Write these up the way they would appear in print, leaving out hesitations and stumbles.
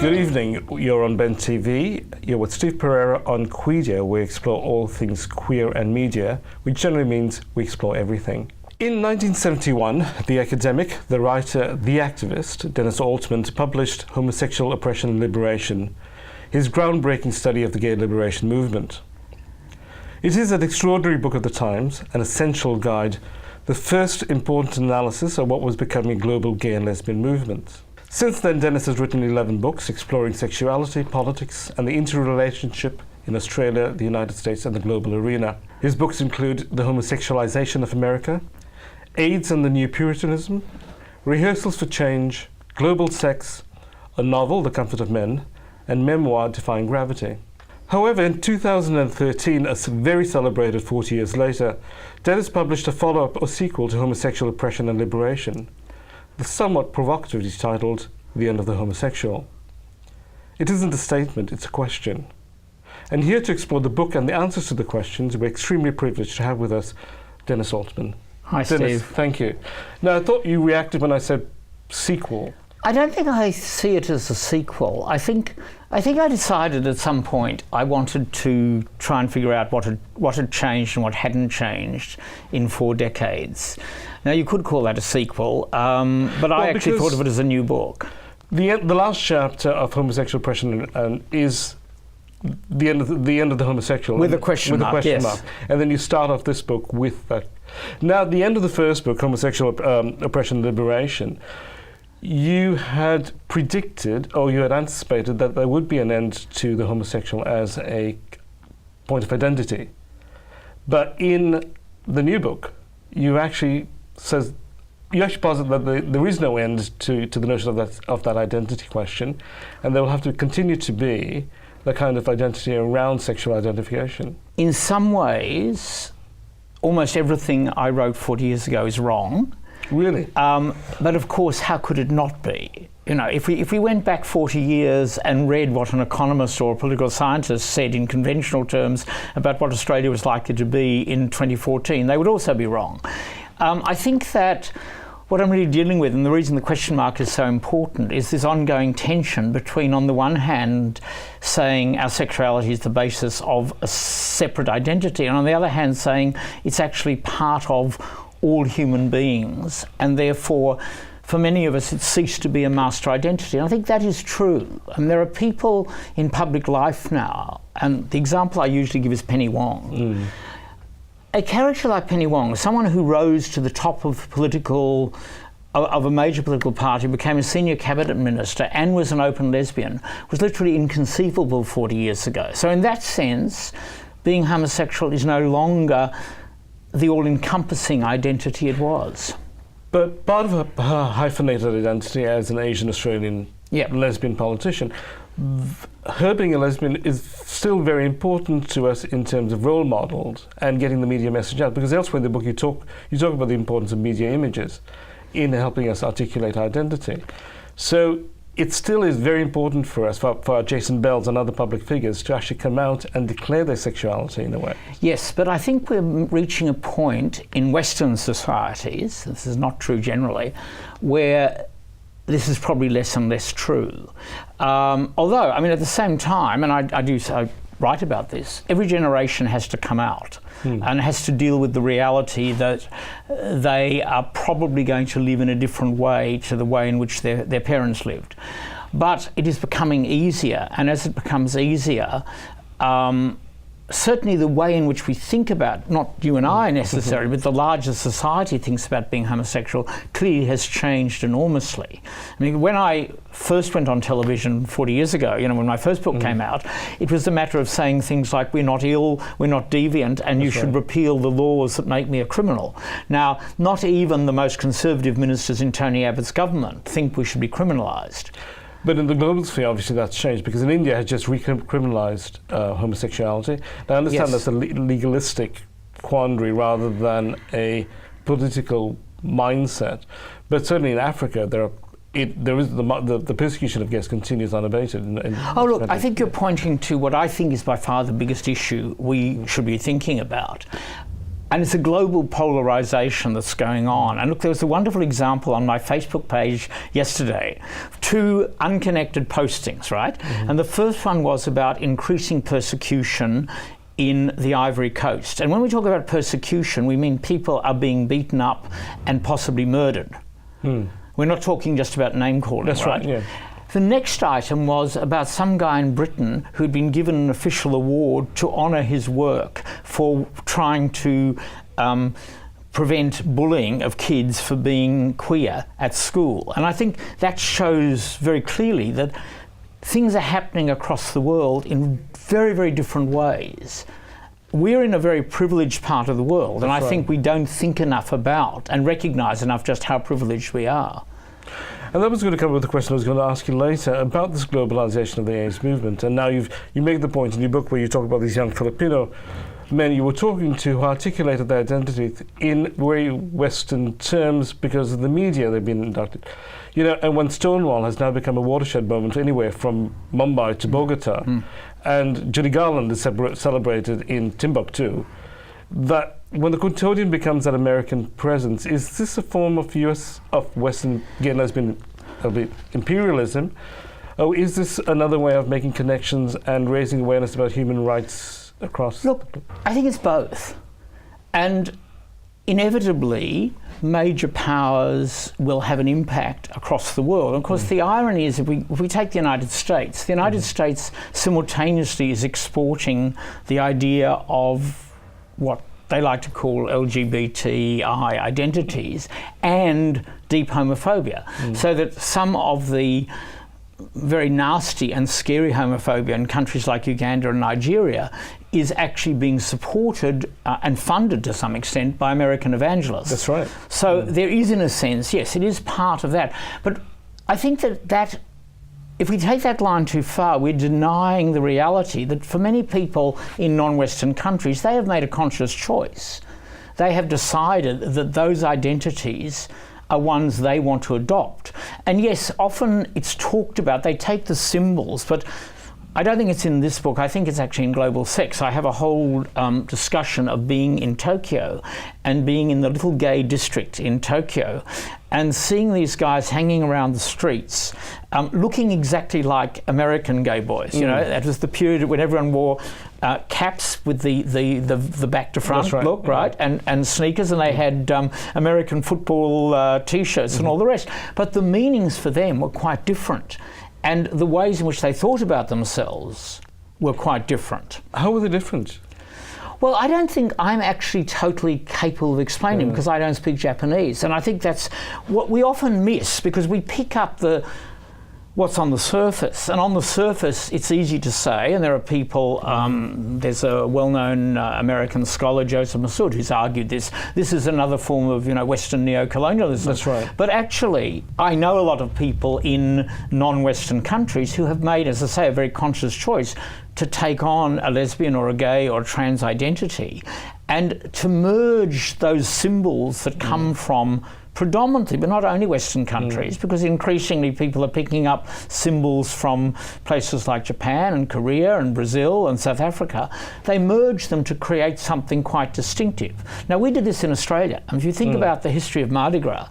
Good evening, you're on Ben TV. You're with Steve Pereira on Quedia, where we explore all things queer and media, which generally means we explore everything. In 1971, the academic, the writer, the activist, Dennis Altman, published Homosexual Oppression and Liberation, his groundbreaking study of the gay liberation movement. It is an extraordinary book of the times, an essential guide, the first important analysis of what was becoming a global gay and lesbian movement. Since then, Dennis has written 11 books exploring sexuality, politics, and the interrelationship in Australia, the United States, and the global arena. His books include The Homosexualization of America, AIDS and the New Puritanism, Rehearsals for Change, Global Sex, a novel, The Comfort of Men, and memoir, Defying Gravity. However, in 2013, a very celebrated 40 years later, Dennis published a follow-up or sequel to Homosexual Oppression and Liberation, the somewhat provocatively titled The End of the Homosexual. It isn't a statement, it's a question. And here to explore the book and the answers to the questions, we're extremely privileged to have with us Dennis Altman. Hi, Dennis, Steve. thank you. Now, I thought you reacted when I said sequel. I don't think I see it as a sequel. I think I decided at some point I wanted to try and figure out what had changed and what hadn't changed in 4 decades. Now, you could call that a sequel, but I actually thought of it as a new book. The last chapter of Homosexual Oppression is the end of the homosexual. With a question mark, yes. And then you start off this book with that. Now, at the end of the first book, Homosexual Oppression and Liberation, you had predicted, or you had anticipated, that there would be an end to the homosexual as a point of identity. But in the new book, you actually posit that there is no end to the notion of that identity question, and there will have to continue to be the kind of identity around sexual identification. In some ways, almost everything I wrote 40 years ago is wrong. Really? But of course, how could it not be? You know, if we went back 40 years and read what an economist or a political scientist said in conventional terms about what Australia was likely to be in 2014, they would also be wrong. I think that what I'm really dealing with, and the reason the question mark is so important, is this ongoing tension between, on the one hand, saying our sexuality is the basis of a separate identity, and on the other hand, saying it's actually part of all human beings, and therefore, for many of us, it ceased to be a master identity. And I think that is true. And there are people in public life now, and the example I usually give is Penny Wong. A character like Penny Wong, someone who rose to the top of a major political party, became a senior cabinet minister, and was an open lesbian, was literally inconceivable 40 years ago. So in that sense, being homosexual is no longer the all-encompassing identity it was. But part of her hyphenated identity as an Asian Australian lesbian politician, her being a lesbian is still very important to us in terms of role models and getting the media message out, because elsewhere in the book you talk about the importance of media images in helping us articulate identity. So it still is very important for us, for our Jason Bells and other public figures, to actually come out and declare their sexuality in a way. Yes, but I think we're reaching a point in Western societies, this is not true generally, where this is probably less and less true. Although, I mean, at the same time, and I write about this, every generation has to come out and has to deal with the reality that they are probably going to live in a different way to the way in which their parents lived. But it is becoming easier, and as it becomes easier, certainly the way in which we think about, not you and I necessarily, but the larger society thinks about being homosexual clearly has changed enormously. I mean, when I first went on television 40 years ago, you know, when my first book came out, it was a matter of saying things like, we're not ill, we're not deviant, and you should repeal the laws that make me a criminal. Now, not even the most conservative ministers in Tony Abbott's government think we should be criminalised. But in the global sphere, obviously that's changed, because in India has just recriminalised homosexuality. Now, I understand that's a legalistic quandary rather than a political mindset. But certainly in Africa, there is the persecution of gays continues unabated. Oh, look, I think you're pointing to what I think is by far the biggest issue we should be thinking about. And it's a global polarisation that's going on. And look, there was a wonderful example on my Facebook page yesterday. 2 unconnected postings, right? Mm-hmm. And the first one was about increasing persecution in the Ivory Coast. And when we talk about persecution, we mean people are being beaten up and possibly murdered. We're not talking just about name calling. That's right, yeah. The next item was about some guy in Britain who'd been given an official award to honour his work for trying to prevent bullying of kids for being queer at school. And I think that shows very clearly that things are happening across the world in very, very different ways. We're in a very privileged part of the world, and I think we don't think enough about and recognise enough just how privileged we are. And that was going to come with the question I was going to ask you later about this globalization of the AIDS movement. And now you make the point in your book where you talk about these young Filipino men you were talking to who articulated their identity in very Western terms because of the media they've been inducted. You know, and when Stonewall has now become a watershed moment anywhere from Mumbai to Bogota, and Judy Garland is celebrated in Timbuktu, that when the Quintodian becomes that American presence, is this a form of Western, again, there's been a bit imperialism, or is this another way of making connections and raising awareness about human rights across? Look, I think it's both. And inevitably, major powers will have an impact across the world. And of course, the irony is if we take the United States States simultaneously is exporting the idea of what they like to call LGBTI identities and deep homophobia. So that some of the very nasty and scary homophobia in countries like Uganda and Nigeria is actually being supported and funded to some extent by American evangelists. That's right. So there is, in a sense, yes, it is part of that. But I think that if we take that line too far, we're denying the reality that for many people in non-Western countries, they have made a conscious choice. They have decided that those identities are ones they want to adopt. And yes, often it's talked about, they take the symbols, but I don't think it's in this book. I think it's actually in Global Sex. I have a whole discussion of being in Tokyo and being in the little gay district in Tokyo and seeing these guys hanging around the streets looking exactly like American gay boys. You know, that was the period when everyone wore caps with the back to front look, right? And sneakers, and they had American football T-shirts and all the rest. But the meanings for them were quite different. And the ways in which they thought about themselves were quite different. How were they different? Well, I don't think I'm actually totally capable of explaining because I don't speak Japanese. And I think that's what we often miss because we pick up what's on the surface. And on the surface, it's easy to say, and there are people, there's a well-known American scholar, Joseph Massoud, who's argued this is another form of, Western neo-colonialism. That's right. But actually, I know a lot of people in non-Western countries who have made, as I say, a very conscious choice to take on a lesbian or a gay or a trans identity and to merge those symbols that come from predominantly, but not only Western countries, because increasingly people are picking up symbols from places like Japan and Korea and Brazil and South Africa. They merge them to create something quite distinctive. Now, we did this in Australia. And if you think about the history of Mardi Gras,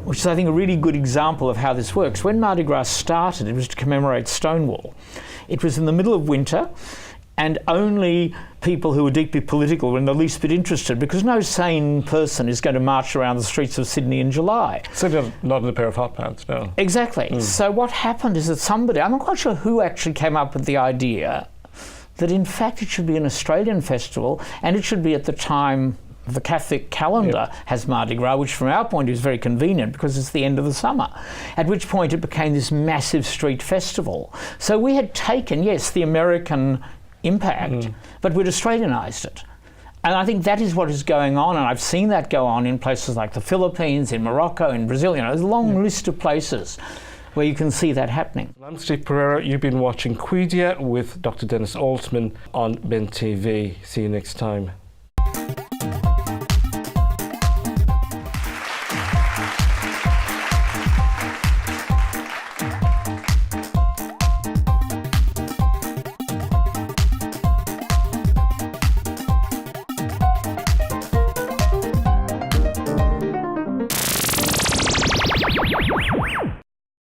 which is, I think, a really good example of how this works. When Mardi Gras started, it was to commemorate Stonewall. It was in the middle of winter, and only people who were deeply political were in the least bit interested because no sane person is going to march around the streets of Sydney in July. Certainly not in a pair of hot pants, no. Exactly. So what happened is that somebody, I'm not quite sure who actually came up with the idea that in fact it should be an Australian festival and it should be at the time the Catholic calendar has Mardi Gras, which from our point of view is very convenient because it's the end of the summer, at which point it became this massive street festival. So we had taken, yes, the American impact, but we'd Australianised it. And I think that is what is going on, and I've seen that go on in places like the Philippines, in Morocco, in Brazil. There's a long list of places where you can see that happening. I'm Steve Pereira. You've been watching Quedia with Dr. Dennis Altman on Ben TV. See you next time.